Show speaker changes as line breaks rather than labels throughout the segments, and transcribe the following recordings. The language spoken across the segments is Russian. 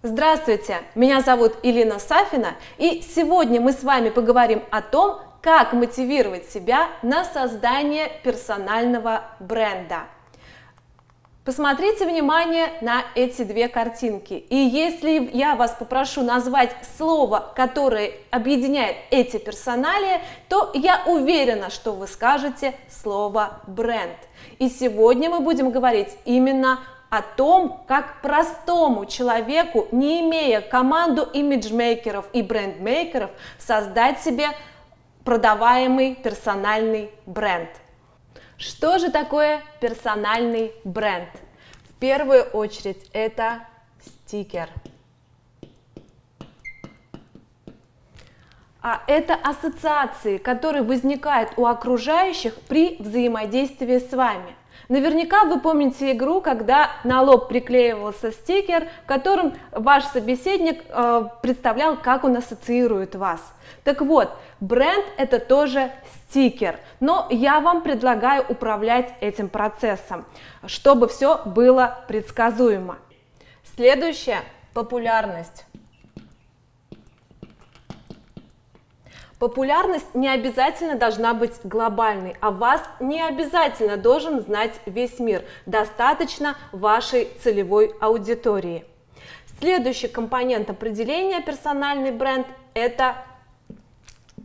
Здравствуйте, меня зовут Илина Сафина, и сегодня мы с вами поговорим о том, как мотивировать себя на создание персонального бренда. Посмотрите внимание на эти две картинки, и если я вас попрошу назвать слово, которое объединяет эти персоналии, то я уверена, что вы скажете слово бренд. И сегодня мы будем говорить именно о том, как простому человеку, не имея команду имиджмейкеров и брендмейкеров, создать себе продаваемый персональный бренд. Что же такое персональный бренд? В первую очередь это стикер. А это ассоциации, которые возникают у окружающих при взаимодействии с вами. Наверняка вы помните игру, когда на лоб приклеивался стикер, в котором ваш собеседник представлял, как он ассоциирует вас. Так вот, бренд – это тоже стикер, но я вам предлагаю управлять этим процессом, чтобы все было предсказуемо. Следующее – популярность. Популярность не обязательно должна быть глобальной, а вас не обязательно должен знать весь мир, достаточно вашей целевой аудитории. Следующий компонент определения персональный бренд – это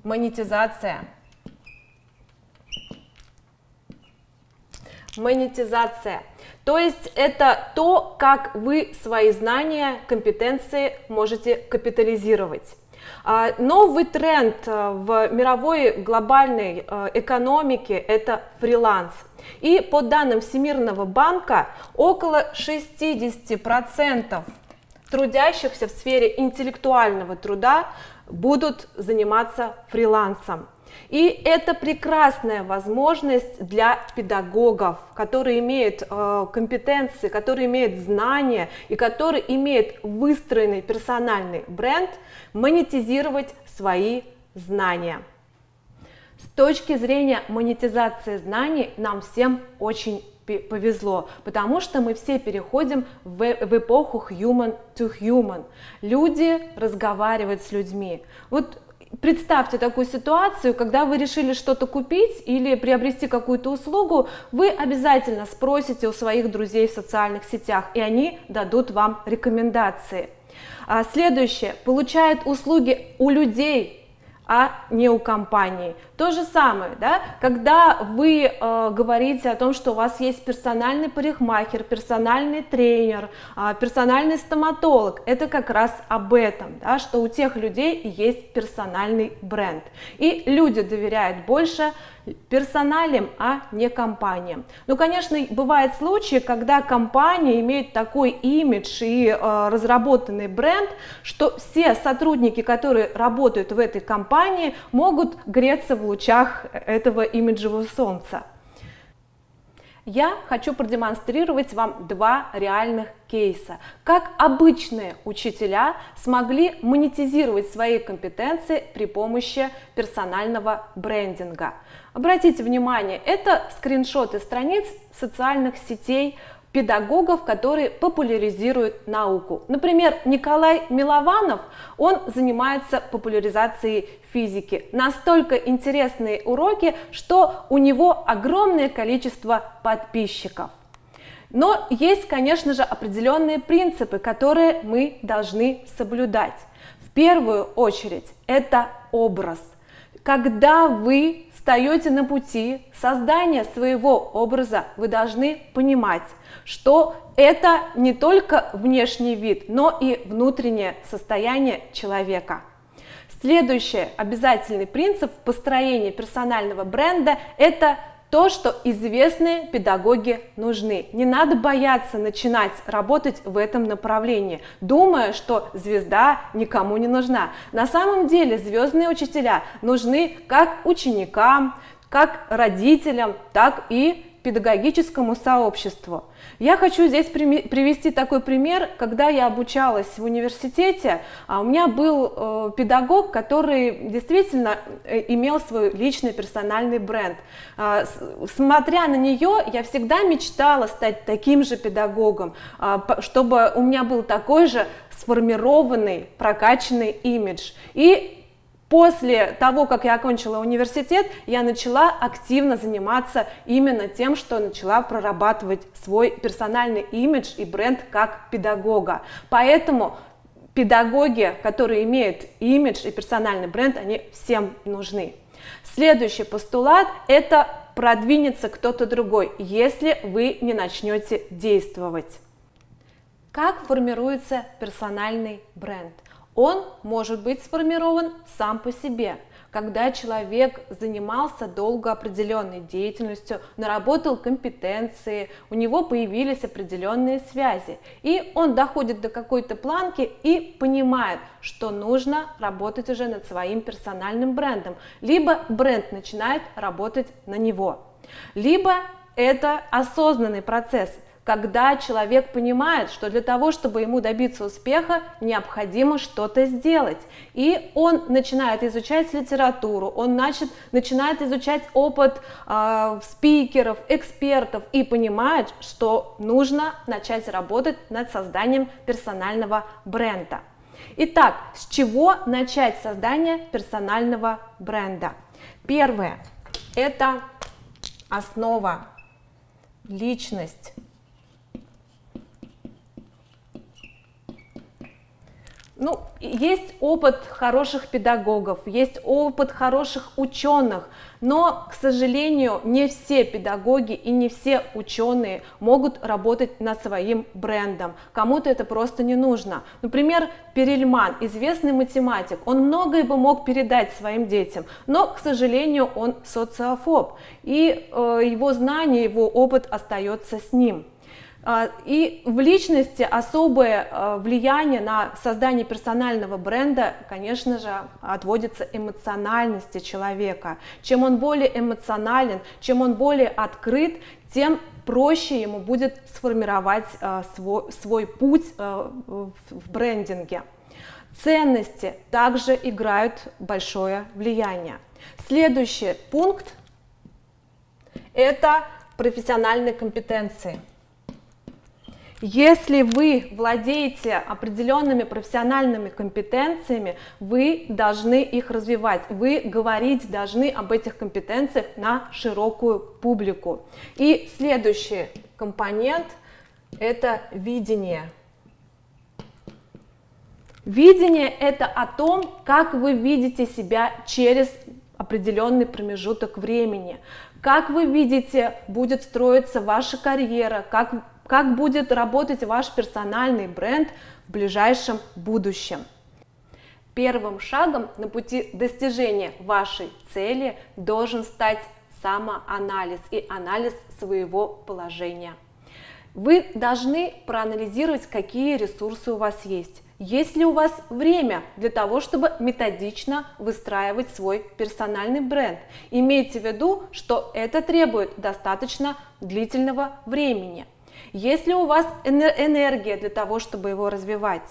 монетизация. Монетизация. То есть это то, как вы свои знания, компетенции можете капитализировать. Новый тренд в мировой глобальной экономике – это фриланс. И по данным Всемирного банка, около 60% трудящихся в сфере интеллектуального труда будут заниматься фрилансом. И это прекрасная возможность для педагогов, которые имеют компетенции, которые имеют знания и которые имеют выстроенный персональный бренд, монетизировать свои знания. С точки зрения монетизации знаний нам всем очень повезло, потому что мы все переходим в эпоху human to human. Люди разговаривают с людьми. Вот представьте такую ситуацию, когда вы решили что-то купить или приобрести какую-то услугу, вы обязательно спросите у своих друзей в социальных сетях, и они дадут вам рекомендации. Следующее. Получают услуги у людей, а не у компании. То же самое, да? Когда вы говорите о том, что у вас есть персональный парикмахер, персональный тренер, персональный стоматолог, это как раз об этом, да? Что у тех людей есть персональный бренд. И люди доверяют больше персоналиям, а не компаниям. Ну, конечно, бывают случаи, когда компания имеет такой имидж и разработанный бренд, что все сотрудники, которые работают в этой компании, могут греться в лучах этого имиджевого солнца. Я хочу продемонстрировать вам два реальных кейса, как обычные учителя смогли монетизировать свои компетенции при помощи персонального брендинга. Обратите внимание, это скриншоты страниц социальных сетей педагогов, которые популяризируют науку. Например, Николай Милованов, он занимается популяризацией физики. Настолько интересные уроки, что у него огромное количество подписчиков. Но есть, конечно же, определенные принципы, которые мы должны соблюдать. В первую очередь, это образ. Когда вы встаете на пути создания своего образа, вы должны понимать, что это не только внешний вид, но и внутреннее состояние человека. Следующий обязательный принцип построения персонального бренда – это то, что известные педагоги нужны. Не надо бояться начинать работать в этом направлении, думая, что звезда никому не нужна. На самом деле звездные учителя нужны как ученикам, как родителям, так и педагогическому сообществу. Я хочу здесь привести такой пример. Когда я обучалась в университете, у меня был педагог, который действительно имел свой личный персональный бренд. Смотря на нее, я всегда мечтала стать таким же педагогом, чтобы у меня был такой же сформированный, прокачанный имидж. И после того, как я окончила университет, я начала активно заниматься именно тем, что начала прорабатывать свой персональный имидж и бренд как педагога. Поэтому педагоги, которые имеют имидж и персональный бренд, они всем нужны. Следующий постулат – это продвинется кто-то другой, если вы не начнете действовать. Как формируется персональный бренд? Он может быть сформирован сам по себе, когда человек занимался долго определенной деятельностью, наработал компетенции, у него появились определенные связи, и он доходит до какой-то планки и понимает, что нужно работать уже над своим персональным брендом, либо бренд начинает работать на него, либо это осознанный процесс, когда человек понимает, что для того, чтобы ему добиться успеха, необходимо что-то сделать. И он начинает изучать литературу, он начинает изучать опыт спикеров, экспертов и понимает, что нужно начать работать над созданием персонального бренда. Итак, с чего начать создание персонального бренда? Первое – это основа, личность. Ну, есть опыт хороших педагогов, есть опыт хороших ученых, но, к сожалению, не все педагоги и не все ученые могут работать над своим брендом. Кому-то это просто не нужно. Например, Перельман, известный математик, он многое бы мог передать своим детям, но, к сожалению, он социофоб, и его знания, его опыт остается с ним. И в личности особое влияние на создание персонального бренда, конечно же, отводится эмоциональности человека. Чем он более эмоционален, чем он более открыт, тем проще ему будет сформировать свой путь в брендинге. Ценности также играют большое влияние. Следующий пункт – это профессиональные компетенции. Если вы владеете определенными профессиональными компетенциями, вы должны их развивать, вы говорить должны об этих компетенциях на широкую публику. И следующий компонент – это видение. Видение – это о том, как вы видите себя через определенный промежуток времени, как вы видите, будет строиться ваша карьера, как будет работать ваш персональный бренд в ближайшем будущем. Первым шагом на пути достижения вашей цели должен стать самоанализ и анализ своего положения. Вы должны проанализировать, какие ресурсы у вас есть. Есть ли у вас время для того, чтобы методично выстраивать свой персональный бренд? Имейте в виду, что это требует достаточно длительного времени. Есть ли у вас энергия для того, чтобы его развивать?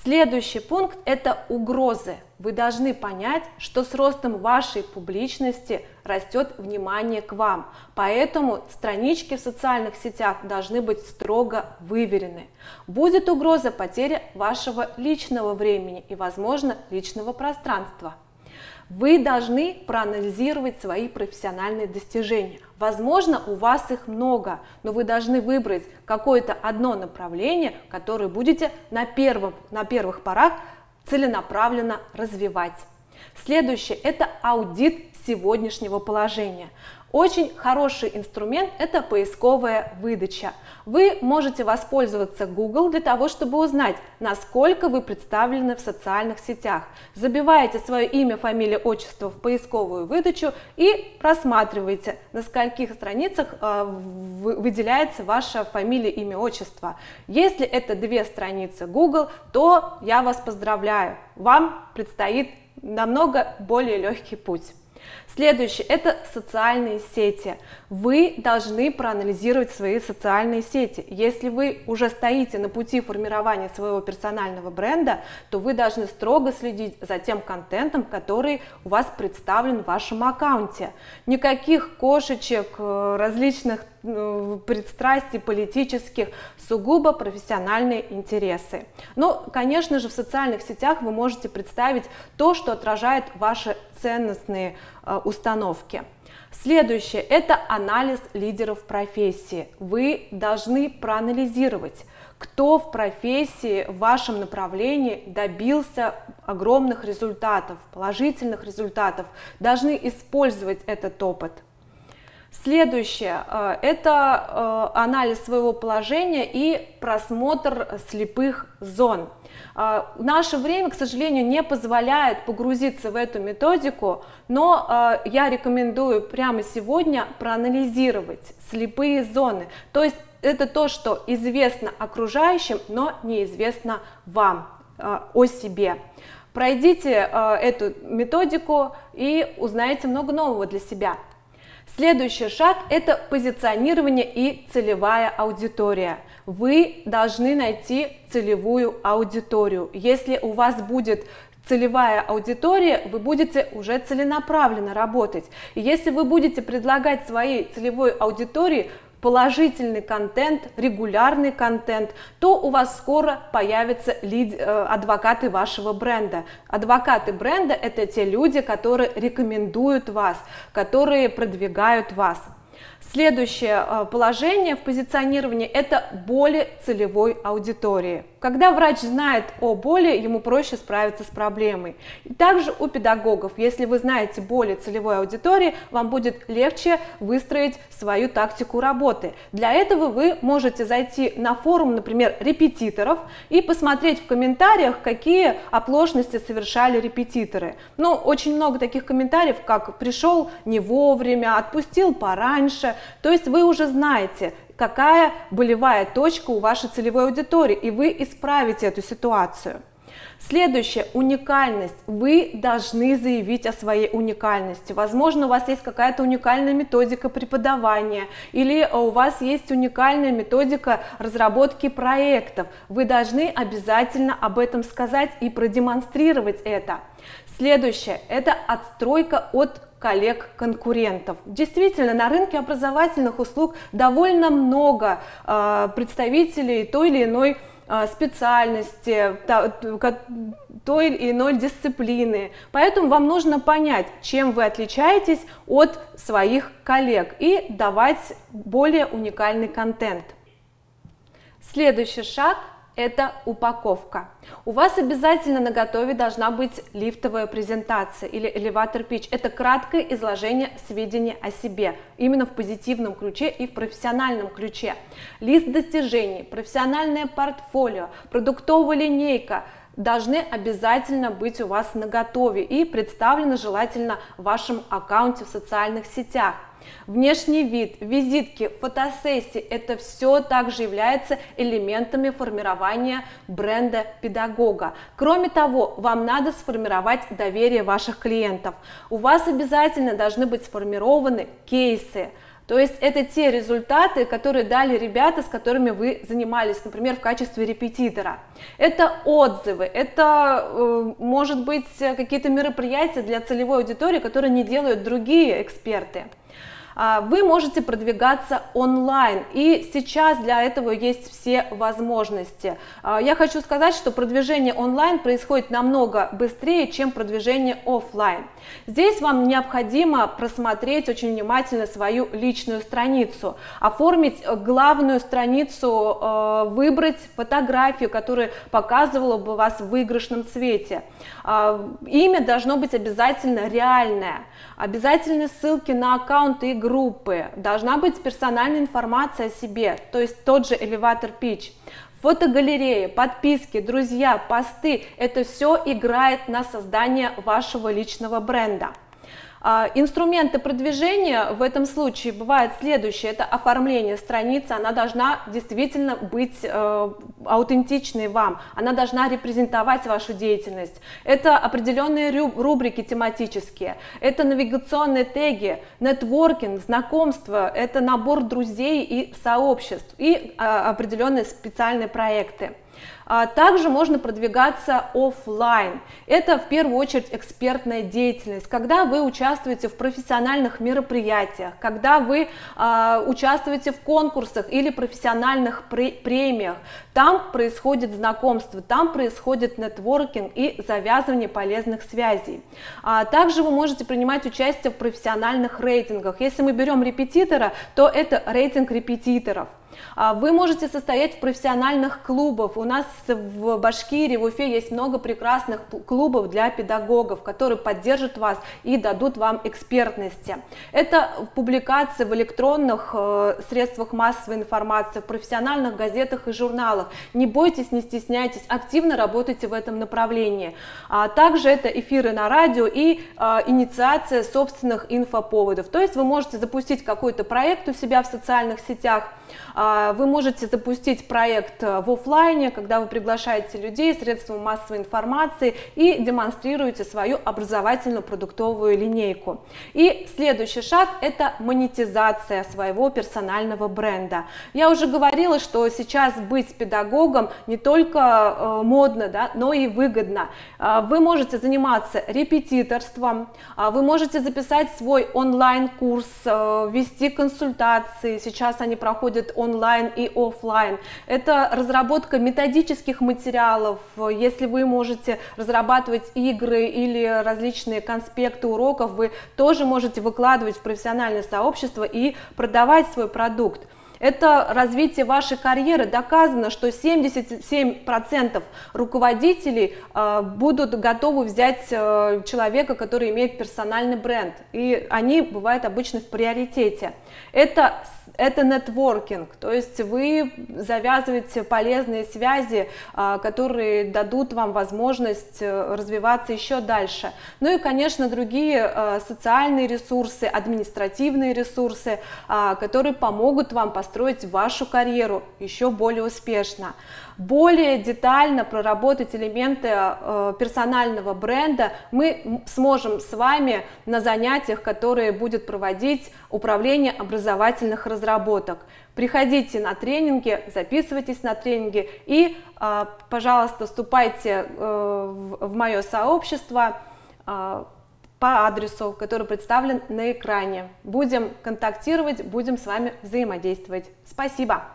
Следующий пункт – это угрозы. Вы должны понять, что с ростом вашей публичности растет внимание к вам. Поэтому странички в социальных сетях должны быть строго выверены. Будет угроза потери вашего личного времени и, возможно, личного пространства. Вы должны проанализировать свои профессиональные достижения. Возможно, у вас их много, но вы должны выбрать какое-то одно направление, которое будете на первых порах целенаправленно развивать. Следующее – это аудит сегодняшнего положения. Очень хороший инструмент – это поисковая выдача. Вы можете воспользоваться Google для того, чтобы узнать, насколько вы представлены в социальных сетях. Забиваете свое имя, фамилия, отчество в поисковую выдачу и просматриваете, на скольких страницах выделяется ваша фамилия, имя, отчество. Если это 2 страницы Google, то я вас поздравляю, вам предстоит намного более легкий путь. Следующее – это социальные сети. Вы должны проанализировать свои социальные сети. Если вы уже стоите на пути формирования своего персонального бренда, то вы должны строго следить за тем контентом, который у вас представлен в вашем аккаунте. Никаких кошечек, различных пристрастий политических, сугубо профессиональные интересы. Но, конечно же, в социальных сетях вы можете представить то, что отражает ваши ценностные установки. Следующее – это анализ лидеров профессии. Вы должны проанализировать, кто в профессии, в вашем направлении добился огромных результатов, положительных результатов, должны использовать этот опыт. Следующее – это анализ своего положения и просмотр слепых зон. Наше время, к сожалению, не позволяет погрузиться в эту методику, но я рекомендую прямо сегодня проанализировать слепые зоны. То есть это то, что известно окружающим, но неизвестно вам о себе. Пройдите эту методику и узнаете много нового для себя. Следующий шаг – это позиционирование и целевая аудитория. Вы должны найти целевую аудиторию. Если у вас будет целевая аудитория, вы будете уже целенаправленно работать. И если вы будете предлагать своей целевой аудитории положительный контент, регулярный контент, то у вас скоро появятся адвокаты вашего бренда. Адвокаты бренда – это те люди, которые рекомендуют вас, которые продвигают вас. Следующее положение в позиционировании – это боли целевой аудитории. Когда врач знает о боли, ему проще справиться с проблемой. И также у педагогов, если вы знаете боли целевой аудитории, вам будет легче выстроить свою тактику работы. Для этого вы можете зайти на форум, например, репетиторов и посмотреть в комментариях, какие оплошности совершали репетиторы. Ну, очень много таких комментариев, как «пришел не вовремя», «отпустил пораньше». То есть вы уже знаете, какая болевая точка у вашей целевой аудитории, и вы исправите эту ситуацию. Следующее – уникальность. Вы должны заявить о своей уникальности. Возможно, у вас есть какая-то уникальная методика преподавания, или у вас есть уникальная методика разработки проектов. Вы должны обязательно об этом сказать и продемонстрировать это. Следующее – это отстройка от коллег-конкурентов. Действительно, на рынке образовательных услуг довольно много представителей той или иной специальности, той или иной дисциплины. Поэтому вам нужно понять, чем вы отличаетесь от своих коллег и давать более уникальный контент. Следующий шаг – это упаковка. У вас обязательно наготове должна быть лифтовая презентация или elevator pitch. Это краткое изложение сведений о себе, именно в позитивном ключе и в профессиональном ключе. Лист достижений, профессиональное портфолио, продуктовая линейка должны обязательно быть у вас наготове и представлены желательно в вашем аккаунте в социальных сетях. Внешний вид, визитки, фотосессии – это все также является элементами формирования бренда педагога. Кроме того, вам надо сформировать доверие ваших клиентов. У вас обязательно должны быть сформированы кейсы. То есть это те результаты, которые дали ребята, с которыми вы занимались, например, в качестве репетитора. Это отзывы, это может быть какие-то мероприятия для целевой аудитории, которые не делают другие эксперты. Вы можете продвигаться онлайн, и сейчас для этого есть все возможности. Я хочу сказать, что продвижение онлайн происходит намного быстрее, чем продвижение офлайн. Здесь вам необходимо просмотреть очень внимательно свою личную страницу, оформить главную страницу, выбрать фотографию, которая показывала бы вас в выигрышном цвете. Имя должно быть обязательно реальное, обязательно ссылки на аккаунты и группы, должна быть персональная информация о себе, то есть тот же elevator pitch. Фотогалереи, подписки, друзья, посты – это все играет на создание вашего личного бренда. Инструменты продвижения в этом случае бывают следующие. Это оформление страницы, она должна действительно быть аутентичной вам, она должна репрезентовать вашу деятельность. Это определенные рубрики тематические, это навигационные теги, нетворкинг, знакомства, это набор друзей и сообществ и определенные специальные проекты. Также можно продвигаться офлайн. Это в первую очередь экспертная деятельность, когда вы участвуете в профессиональных мероприятиях, когда вы участвуете в конкурсах или профессиональных премиях. Там происходит знакомство, там происходит нетворкинг и завязывание полезных связей. Также вы можете принимать участие в профессиональных рейтингах. Если мы берем репетитора, то это рейтинг репетиторов. Вы можете состоять в профессиональных клубах. У нас в Башкирии, в Уфе есть много прекрасных клубов для педагогов, которые поддержат вас и дадут вам экспертности. Это публикации в электронных средствах массовой информации, в профессиональных газетах и журналах. Не бойтесь, не стесняйтесь, активно работайте в этом направлении. Также это эфиры на радио и инициация собственных инфоповодов. То есть вы можете запустить какой-то проект у себя в социальных сетях, вы можете запустить проект в офлайне, когда вы приглашаете людей, средства массовой информации и демонстрируете свою образовательную продуктовую линейку. И следующий шаг – это монетизация своего персонального бренда. Я уже говорила, что сейчас быть педагогом не только модно, да, но и выгодно. Вы можете заниматься репетиторством, вы можете записать свой онлайн-курс, вести консультации, сейчас они проходят онлайн и офлайн. Это разработка методических материалов, если вы можете разрабатывать игры или различные конспекты уроков, вы тоже можете выкладывать в профессиональное сообщество и продавать свой продукт. Это развитие вашей карьеры. Доказано, что 77% руководителей будут готовы взять человека, который имеет персональный бренд. И они бывают обычно в приоритете. Это нетворкинг, то есть вы завязываете полезные связи, которые дадут вам возможность развиваться еще дальше. Ну и, конечно, другие социальные ресурсы, административные ресурсы, которые помогут вам построить вашу карьеру еще более успешно. Более детально проработать элементы персонального бренда мы сможем с вами на занятиях, которые будет проводить Управление образовательных разработок. Приходите на тренинги, записывайтесь на тренинги и, пожалуйста, вступайте в мое сообщество по адресу, который представлен на экране. Будем контактировать, будем с вами взаимодействовать. Спасибо!